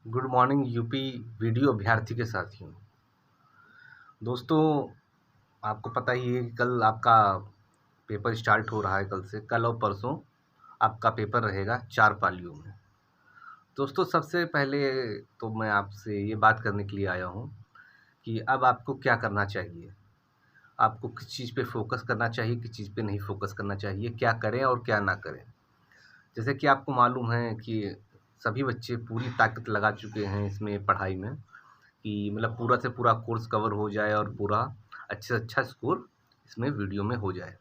Good morning UP video अभ्यर्थी के साथियों। दोस्तों, आपको पता ही है कि कल आपका पेपर स्टार्ट हो रहा है। कल से कल और परसों आपका पेपर रहेगा 4 पालियों में। दोस्तों, सबसे पहले तो मैं आपसे ये बात करने के लिए आया हूँ कि अब आपको क्या करना चाहिए। आपको किस चीज़ पे फ़ोकस करना चाहिए, किस चीज़ पे नहीं फ़ोकस करना चाहिए, क्या करें और क्या ना करें। जैसे कि आपको मालूम है कि सभी बच्चे पूरी ताकत लगा चुके हैं इसमें पढ़ाई में, कि मतलब पूरा से पूरा कोर्स कवर हो जाए और पूरा अच्छे से अच्छा स्कोर इसमें वीडियो में हो जाए।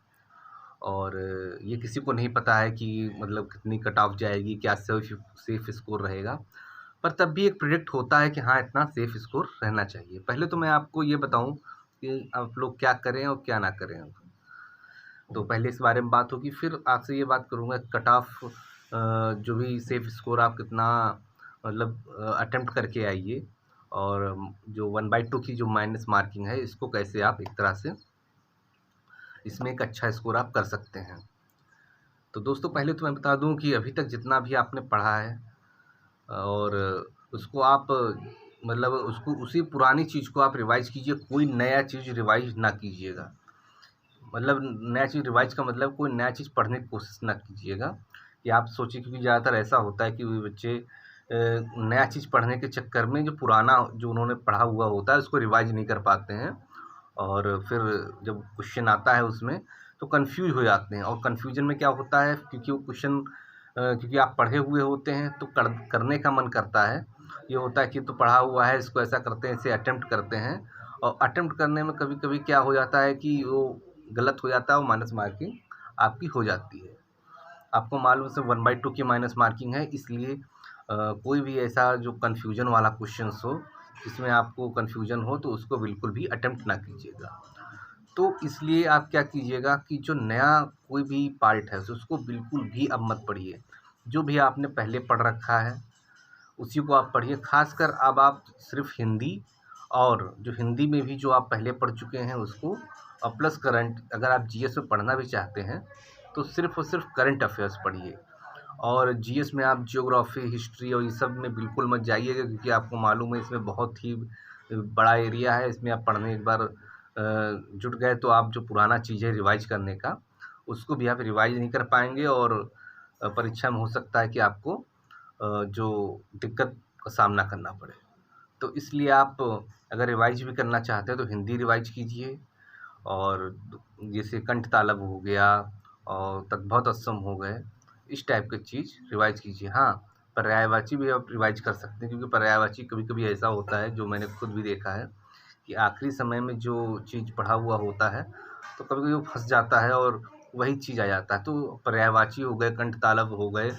और ये किसी को नहीं पता है कि मतलब कितनी कट ऑफ जाएगी, क्या सेफ स्कोर रहेगा। पर तब भी एक प्रिडिक्ट होता है कि हाँ, इतना सेफ स्कोर रहना चाहिए। पहले तो मैं आपको ये बताऊं कि आप लोग क्या करें और क्या ना करें। तो पहले इस बारे में बात होगी, फिर आपसे ये बात करूँगा कट ऑफ जो भी सेफ स्कोर आप कितना मतलब अटेम्प्ट करके आइए, और जो 1/2 की जो माइनस मार्किंग है, इसको कैसे आप एक तरह से इसमें एक अच्छा स्कोर आप कर सकते हैं। तो दोस्तों, पहले तो मैं बता दूं कि अभी तक जितना भी आपने पढ़ा है और उसको आप मतलब उसको उसी पुरानी चीज़ को आप रिवाइज़ कीजिए, कोई नया चीज़ रिवाइज़ ना कीजिएगा। मतलब नया चीज़ रिवाइज़ का मतलब कोई नया चीज़ पढ़ने की कोशिश ना कीजिएगा कि आप सोचिए, क्योंकि ज़्यादातर ऐसा होता है कि बच्चे नया चीज़ पढ़ने के चक्कर में जो पुराना जो उन्होंने पढ़ा हुआ होता है उसको रिवाइज़ नहीं कर पाते हैं, और फिर जब क्वेश्चन आता है उसमें तो कन्फ्यूज़ हो जाते हैं। और कन्फ्यूजन में क्या होता है, क्योंकि वो क्वेश्चन क्योंकि आप पढ़े हुए होते हैं तो करने का मन करता है। ये होता है कि तो पढ़ा हुआ है, इसको ऐसा करते हैं, इसे अटेम्प्ट करते हैं। और अटेम्प्ट करने में कभी-कभी क्या हो जाता है कि वो गलत हो जाता है, वो माइनस मार्किंग आपकी हो जाती है। आपको मालूम है 1/2 की माइनस मार्किंग है, इसलिए कोई भी ऐसा जो कन्फ्यूजन वाला क्वेश्चंस हो, जिसमें आपको कन्फ्यूजन हो, तो उसको बिल्कुल भी अटेम्प्ट ना कीजिएगा। तो इसलिए आप क्या कीजिएगा कि जो नया कोई भी पार्ट है उसको बिल्कुल भी अब मत पढ़िए। जो भी आपने पहले पढ़ रखा है उसी को आप पढ़िए। ख़ासकर अब आप सिर्फ़ हिंदी, और जो हिंदी में भी जो आप पहले पढ़ चुके हैं उसको, और प्लस करंट, अगर आप जीएस में पढ़ना भी चाहते हैं तो सिर्फ़ और सिर्फ़ करंट अफ़ेयर्स पढ़िए। और जीएस में आप ज्योग्राफ़ी, हिस्ट्री और ये सब में बिल्कुल मत जाइएगा, क्योंकि आपको मालूम है इसमें बहुत ही बड़ा एरिया है। इसमें आप पढ़ने एक बार जुट गए तो आप जो पुराना चीज़ है रिवाइज़ करने का, उसको भी आप रिवाइज़ नहीं कर पाएँगे, और परीक्षा में हो सकता है कि आपको जो दिक्कत का सामना करना पड़े। तो इसलिए आप अगर रिवाइज़ भी करना चाहते हैं तो हिंदी रिवाइज़ कीजिए, और जैसे कंठतालव हो गया और तद्भव तत्सम हो गए, इस टाइप की चीज़ रिवाइज़ कीजिए। हाँ, पर्यायवाची भी आप रिवाइज़ कर सकते हैं, क्योंकि पर्यायवाची कभी-कभी ऐसा होता है, जो मैंने खुद भी देखा है, कि आखिरी समय में जो चीज़ पढ़ा हुआ होता है, तो कभी-कभी वो फँस जाता है और वही चीज़ आ जाता है। तो पर्यायवाची हो गए, कंठतालव हो गए,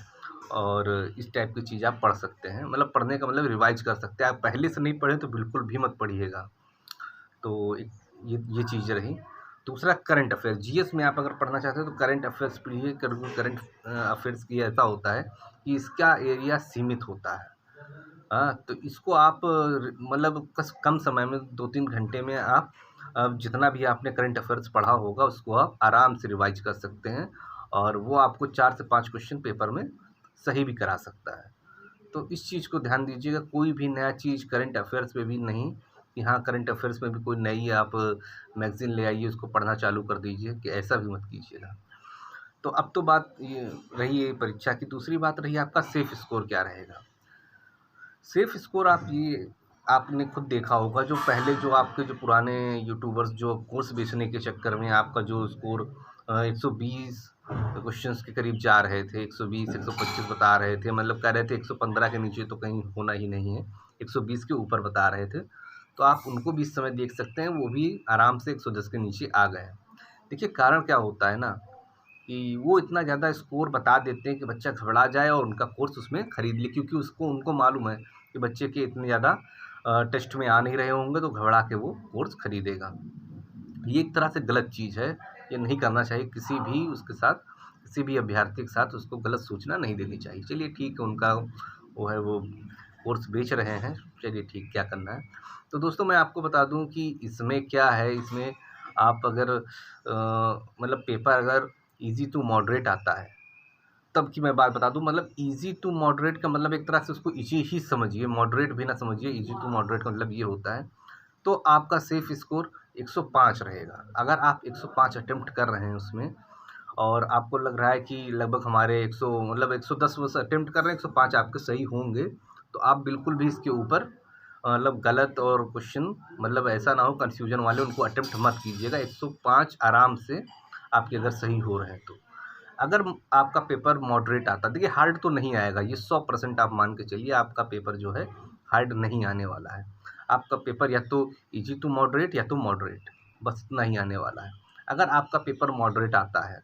और इस टाइप की चीज़ आप पढ़ सकते हैं। मतलब पढ़ने का मतलब रिवाइज़ कर सकते हैं। आप पहले से नहीं पढ़े तो बिल्कुल भी मत पढ़िएगा। तो एक ये चीज़ रही। दूसरा, करंट अफ़ेयर्स, जीएस में आप अगर पढ़ना चाहते हो तो करंट अफ़ेयर्स पढ़िए। करंट अफ़ेयर्स की ऐसा होता है कि इसका एरिया सीमित होता है। हाँ, तो इसको आप मतलब कस कम समय में 2-3 घंटे में आप जितना भी आपने करंट अफ़ेयर्स पढ़ा होगा उसको आप आराम से रिवाइज़ कर सकते हैं, और वो आपको 4 से 5 क्वेश्चन पेपर में सही भी करा सकता है। तो इस चीज़ को ध्यान दीजिएगा, कोई भी नया चीज़ करंट अफ़ेयर्स में भी नहीं, कि हाँ, करंट अफ़ेयर्स में भी कोई नई आप मैगज़ीन ले आइए, उसको पढ़ना चालू कर दीजिए, कि ऐसा भी मत कीजिएगा। तो अब तो बात ये रही है परीक्षा की, दूसरी बात रही आपका सेफ स्कोर क्या रहेगा। सेफ स्कोर आप ये आपने खुद देखा होगा, जो पहले जो आपके जो पुराने यूट्यूबर्स जो कोर्स बेचने के चक्कर में आपका जो स्कोर 120 क्वेश्चंस के करीब जा रहे थे, 120 125 बता रहे थे, मतलब कह रहे थे 115 के नीचे तो कहीं होना ही नहीं है, 120 के ऊपर बता रहे थे। तो आप उनको भी इस समय देख सकते हैं, वो भी आराम से 110 के नीचे आ गए हैं। देखिए, कारण क्या होता है ना, कि वो इतना ज़्यादा स्कोर बता देते हैं कि बच्चा घबरा जाए और उनका कोर्स उसमें खरीद ले, क्योंकि उसको उनको मालूम है कि बच्चे के इतने ज़्यादा टेस्ट में आ नहीं रहे होंगे, तो घबरा के वो कोर्स खरीदेगा। ये एक तरह से गलत चीज़ है, ये नहीं करना चाहिए किसी भी उसके साथ, किसी भी अभ्यर्थी के साथ उसको गलत सूचना नहीं देनी चाहिए। चलिए ठीक है, उनका वो है, वो कोर्स बेच रहे हैं, चलिए ठीक, क्या करना है। तो दोस्तों, मैं आपको बता दूं कि इसमें क्या है, इसमें आप अगर मतलब पेपर अगर ईज़ी टू मॉडरेट आता है, तब की मैं बात बता दूं, मतलब इजी टू मॉडरेट का मतलब एक तरह से उसको इजी ही समझिए, मॉडरेट भी ना समझिए। इजी टू मॉडरेट का मतलब ये होता है। तो आपका सेफ स्कोर 105 रहेगा। अगर आप 105 अटेम्प्ट कर रहे हैं उसमें, और आपको लग रहा है कि लगभग हमारे 100 मतलब 110 बस अटेम्प्ट कर रहे हैं, 105 आपके सही होंगे, तो आप बिल्कुल भी इसके ऊपर मतलब गलत और क्वेश्चन मतलब ऐसा ना हो कन्फ्यूजन वाले, उनको अटेम्प्ट मत कीजिएगा। 105 आराम से आपके अगर सही हो रहे हैं तो। अगर आपका पेपर मॉडरेट आता, देखिए हार्ड तो नहीं आएगा, ये 100% आप मान के चलिए आपका पेपर जो है हार्ड नहीं आने वाला है। आपका पेपर या तो इजी टू मॉडरेट या तो मॉडरेट, बस इतना ही आने वाला है। अगर आपका पेपर मॉडरेट आता है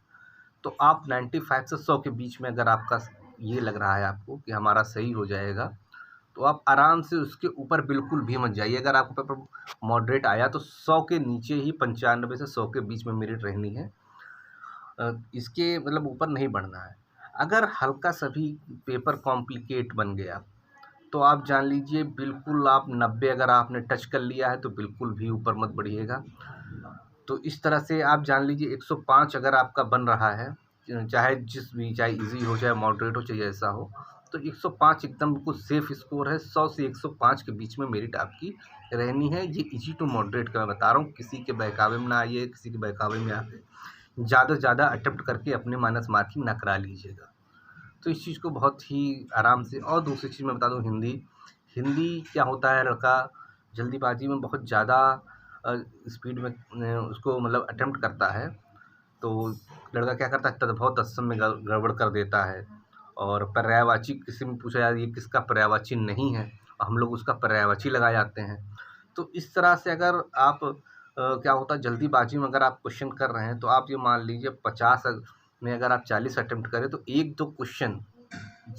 तो आप 95 से 100 के बीच में, अगर आपका ये लग रहा है आपको कि हमारा सही हो जाएगा, तो आप आराम से उसके ऊपर बिल्कुल भी मत जाइए। अगर आपका पेपर मॉडरेट आया तो 100 के नीचे ही, 95 से 100 के बीच में मेरिट रहनी है, इसके मतलब ऊपर नहीं बढ़ना है। अगर हल्का सा भी पेपर कॉम्प्लिकेट बन गया तो आप जान लीजिए बिल्कुल आप 90 अगर आपने टच कर लिया है तो बिल्कुल भी ऊपर मत बढ़िएगा। तो इस तरह से आप जान लीजिए 105 अगर आपका बन रहा है, चाहे जिस भी, चाहे इजी हो चाहे मॉडरेट हो चाहे ऐसा हो, तो 105 एकदम बिल्कुल सेफ स्कोर है। 100 से 105 के बीच में मेरिट आपकी रहनी है। ये इजी टू मॉडरेट का मैं बता रहा हूँ, किसी के बहकावे में ना आइए, किसी के बहकावे में आके ज़्यादा से ज़्यादा अटेम्प्ट करके अपने माइनस मार्किंग ना करा लीजिएगा। तो इस चीज़ को बहुत ही आराम से। और दूसरी चीज़ मैं बता दूँ, हिंदी हिंदी क्या होता है, लड़का जल्दीबाजी में बहुत ज़्यादा स्पीड में उसको मतलब अटेम्प्ट करता है, तो लड़का क्या करता है, तद्भव तत्सम में गड़बड़ कर देता है। और पर्यायवाची किसी में पूछा जाए ये किसका पर्यायवाची नहीं है, हम लोग उसका पर्यायवाची लगा जाते हैं। तो इस तरह से अगर आप क्या होता है, जल्दीबाजी में अगर आप क्वेश्चन कर रहे हैं तो आप ये मान लीजिए 50 में अगर आप 40 अटेम्प्ट करें तो 1-2 क्वेश्चन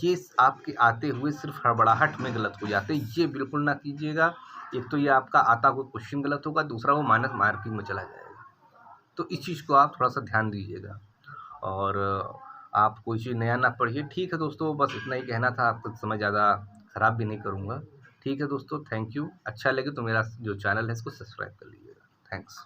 ये आपके आते हुए सिर्फ हड़बड़ाहट में गलत हो जाते हैं। ये बिल्कुल ना कीजिएगा। एक तो ये आपका आता हुआ क्वेश्चन गलत होगा, दूसरा वो माइनस मार्किंग में चला जाएगा। तो इस चीज़ को आप थोड़ा सा ध्यान दीजिएगा। और आप कोई चीज़ नया ना पढ़िए। ठीक है दोस्तों, बस इतना ही कहना था। आपका समय ज़्यादा ख़राब भी नहीं करूँगा। ठीक है दोस्तों, थैंक यू। अच्छा लगे तो मेरा जो चैनल है इसको सब्सक्राइब कर लीजिएगा। थैंक्स।